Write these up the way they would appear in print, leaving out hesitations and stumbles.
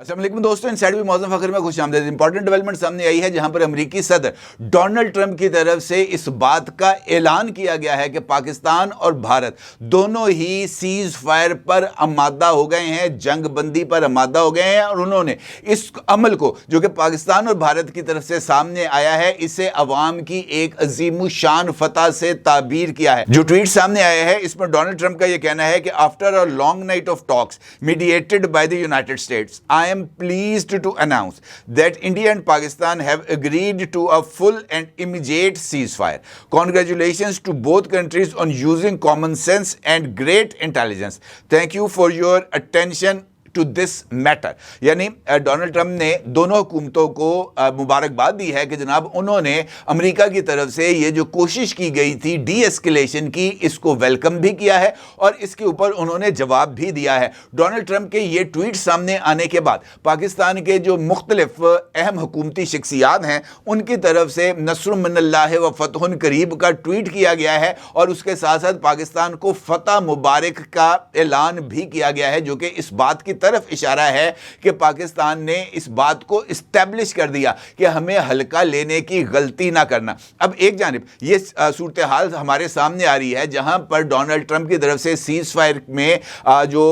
अस्सलाम वालेकुम दोस्तों, इनसाइड भी मौज़ूद फ़खर में खुश आमदीद। इंपॉर्टेंट डेवलपमेंट सामने आई है जहां पर अमेरिकी सदर डोनाल्ड ट्रंप की तरफ से इस बात का ऐलान किया गया है कि पाकिस्तान और भारत दोनों ही सीज फायर पर आमादा हो गए हैं, जंग बंदी पर आमादा हो गए हैं और उन्होंने इस अमल को जो कि पाकिस्तान और भारत की तरफ से सामने आया है, इसे अवाम की एक अजीम शान फतह से ताबीर किया है। जो ट्वीट सामने आया है इसमें डोनाल्ड ट्रंप का यह कहना है कि after a long night of talks mediated by the United states, I am pleased to announce that India and Pakistan have agreed to a full and immediate ceasefire. Congratulations to both countries on using common sense and great intelligence. Thank you for your attention to this matter. यानी Donald Trump ने दोनों हुकूमतों को मुबारकबाद दी है कि जनाब उन्होंने America की तरफ से ये जो कोशिश की गई थी डी एस्केलेशन की, इसको वेलकम भी किया है और इसके ऊपर उन्होंने जवाब भी दिया है। डोनाल्ड ट्रंप के ये ट्वीट सामने आने के बाद पाकिस्तान के जो मुख्तलिफ अहम हुकूमती शख्सियात हैं उनकी तरफ से नस्रुम मिनल्लाह व फतहुन करीब का ट्वीट किया गया है और उसके साथ साथ पाकिस्तान को फतह मुबारक का ऐलान भी किया गया है, जो कि इस बात की तरफ इशारा है कि पाकिस्तान ने इस बात को इस्टेब्लिश कर दिया कि हमें हल्का लेने की गलती ना करना। अब एक जानिब ये सूरत हाल हमारे सामने आ रही है जहां पर डोनाल्ड ट्रंप की तरफ से सीज फायर में जो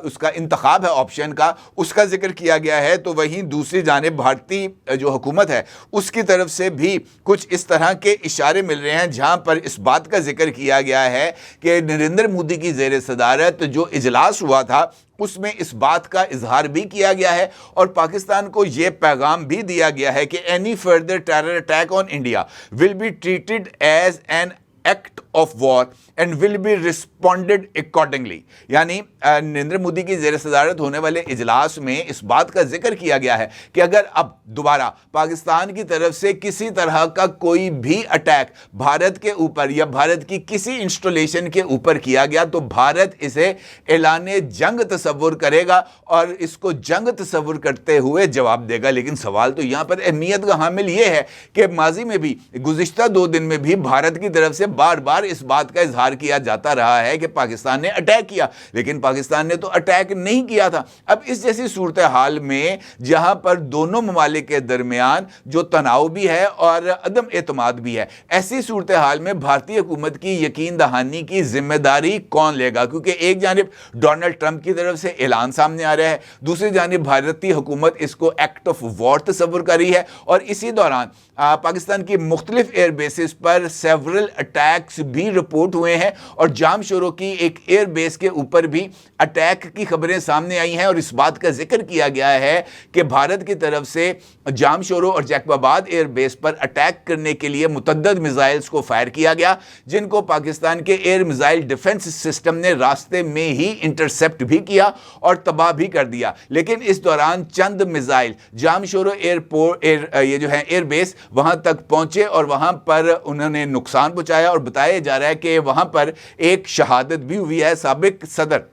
उसका इंतखाब है ऑप्शन का, उसका जिक्र किया गया है, तो वहीं दूसरी जानिब भारतीय जो हुकूमत है उसकी तरफ से भी कुछ इस तरह के इशारे मिल रहे हैं जहां पर इस बात का जिक्र किया गया है कि नरेंद्र मोदी की ज़ेर सदारत जो इजलास हुआ था उसमें इस बात का इजहार भी किया गया है और पाकिस्तान को यह पैगाम भी दिया गया है कि any further terror attack on India will be treated as an act of war and will be responded accordingly. यानी नरेंद्र मोदी की ज़ेर सदारत होने वाले इजलास में इस बात का जिक्र किया गया है कि अगर अब दोबारा पाकिस्तान की तरफ से किसी तरह का कोई भी अटैक भारत के ऊपर या भारत की किसी इंस्टॉलेशन के ऊपर किया गया तो भारत इसे ऐलाने जंग तस्वुर करेगा और इसको जंग तस्वुर करते हुए जवाब देगा। लेकिन सवाल तो यहाँ पर अहमियत का हामिल ये है कि माजी में भी गुज़िश्ता 2 दिन में भी भारत की तरफ से बार बार इस बात का इजहार किया जाता रहा है कि पाकिस्तान ने अटैक किया, लेकिन पाकिस्तान ने तो अटैक नहीं किया था। अब इस जैसी सूरत हाल में जहां पर दोनों ममालिक के दरमियान जो तनाव भी है और अदम एतमाद भी है, ऐसी सूरत हाल में भारतीय हुकूमत की यकीन दहानी की जिम्मेदारी कौन लेगा? क्योंकि एक जानिब डोनाल्ड ट्रंप की तरफ से ऐलान सामने आ रहा है, दूसरी जानिब भारतीय हुकूमत इसको एक्ट ऑफ वॉर तस्वुर कर रही है और इसी दौरान पाकिस्तान की मुख्तलिफ एयर बेसिस पर सेवरल अटैक्स भी रिपोर्ट हुए हैं और जामशोरो की एक एयर बेस के ऊपर भी अटैक की खबरें सामने आई हैं और इस बात का जिक्र किया गया है कि भारत की तरफ से जामशोरो और जैकबाबाद एयर बेस पर अटैक करने के लिए मुतद्दद मिसाइल्स को फायर किया गया, जिनको पाकिस्तान के एयर मिसाइल डिफेंस सिस्टम ने रास्ते में ही इंटरसेप्ट भी किया और तबाह भी कर दिया। लेकिन इस दौरान चंद मिसाइल जामशोरो एयरपोर्ट ये जो है एयर बेस वहां तक पहुंचे और वहां पर उन्होंने नुकसान पहुंचाया और बताया जा रहा है कि वहां पर एक शहादत भी हुई है। साबिक सदर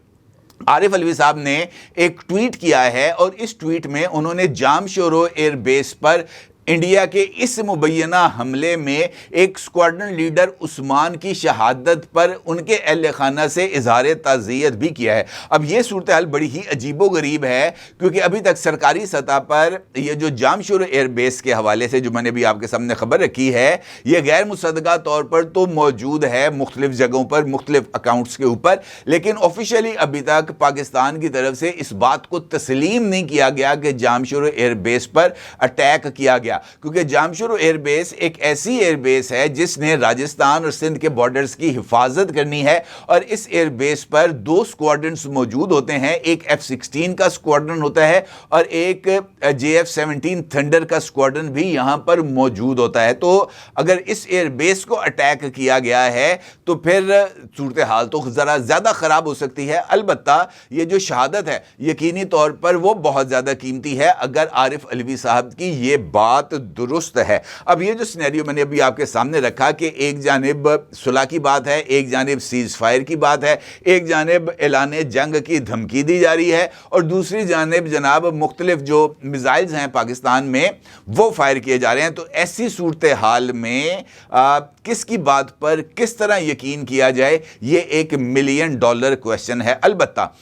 आरिफ अलवी साहब ने एक ट्वीट किया है और इस ट्वीट में उन्होंने जामशोरो एयर बेस पर इंडिया के इस मुबैना हमले में एक स्क्वाड्रन लीडर उस्मान की शहादत पर उनके अहल खाना से इजहार ताज़ियत भी किया है। अब यह सूरत हाल बड़ी ही अजीबो गरीब है क्योंकि अभी तक सरकारी सतह पर यह जो जामशोरो एयर बेस के हवाले से जो मैंने भी आपके सामने खबर रखी है, यह गैर मुसद्दक़ा तौर पर तो मौजूद है मुख्तलिफ जगहों पर मुख्तलिफ अकाउंट्स के ऊपर, लेकिन ऑफिशियली अभी तक पाकिस्तान की तरफ से इस बात को तस्लीम नहीं किया गया कि जामशोरो एयर बेस पर अटैक किया गया। क्योंकि जामशोरो एयरबेस एक ऐसी एयरबेस है जिसने राजस्थान और सिंध के बॉर्डर्स की हिफाजत करनी है और इस एयरबेस पर 2 स्क्वाड्रन्स मौजूद होते हैं, एक F-16 का स्क्वाड्रन होता है और एक JF-17 थंडर का स्क्वाड्रन भी यहां पर मौजूद होता है। तो अगर इस एयरबेस को अटैक किया गया है तो फिर सूरत हाल तो ज़रा ज़्यादा ख़राब हो सकती है। अलबत्ता ये जो शहादत है यकीनी तौर पर वो बहुत ज़्यादा कीमती है अगर आरिफ अलवी साहब की ये बात दुरुस्त है। अब ये जो सिनेरियो मैंने अभी आपके सामने रखा कि एक जानिब सुलह की बात है, एक जानिब सीज फायर की बात है, एक जानिब ऐलाने जंग की धमकी दी जा रही है और दूसरी जानिब जनाब मुख्तलिफ जो मिसाइल्स हैं पाकिस्तान में वो फायर किए जा रहे हैं। तो ऐसी सूरत हाल में किसकी बात पर किस तरह यकीन किया जाए, ये $1 मिलियन क्वेश्चन है। अलबत्ता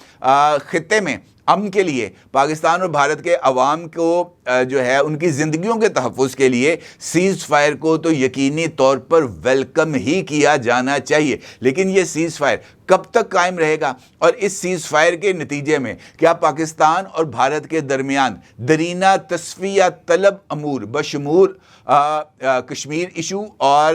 खित्ते में امن کے لیے، پاکستان اور بھارت کے عوام کو جو ہے ان کی زندگیوں کے تحفظ کے لیے سیز فائر کو تو یقینی طور پر ویلکم ہی کیا جانا چاہیے، لیکن یہ سیز فائر کب تک قائم رہے گا؟ اور اس سیز فائر کے نتیجے میں کیا پاکستان اور بھارت کے درمیان درینہ تصفیہ طلب امور بشمول کشمیر ایشو اور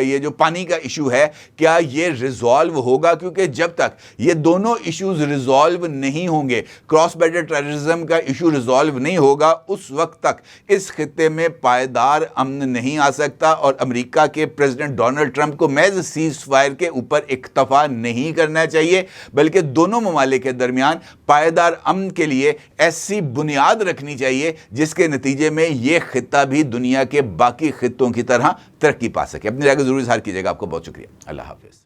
یہ جو پانی کا ایشو ہے، کیا یہ ریزالو ہوگا؟ کیونکہ جب تک یہ دونوں ایشوز ریزالو نہیں ہوں گے، کراس بارڈر ٹیررزم کا ایشو ریزالو نہیں ہوگا، اس وقت تک اس خطے میں پائیدار امن نہیں آ سکتا، اور امریکہ کے پریزیڈنٹ ڈونلڈ ٹرمپ کو محض سیز فائر کے اوپر اکتفا نہیں کرنا چاہیے، بلکہ دونوں ممالک کے درمیان پائیدار امن کے لیے ایسی بنیاد رکھنی چاہیے جس کے نتیجے میں یہ خطہ بھی دنیا کے باقی خطوں کی طرح ترقی پا سکے۔ اپنی رائے کو ضرور اظہار کیجیے گا۔ آپ کو بہت شکریہ۔ اللہ حافظ۔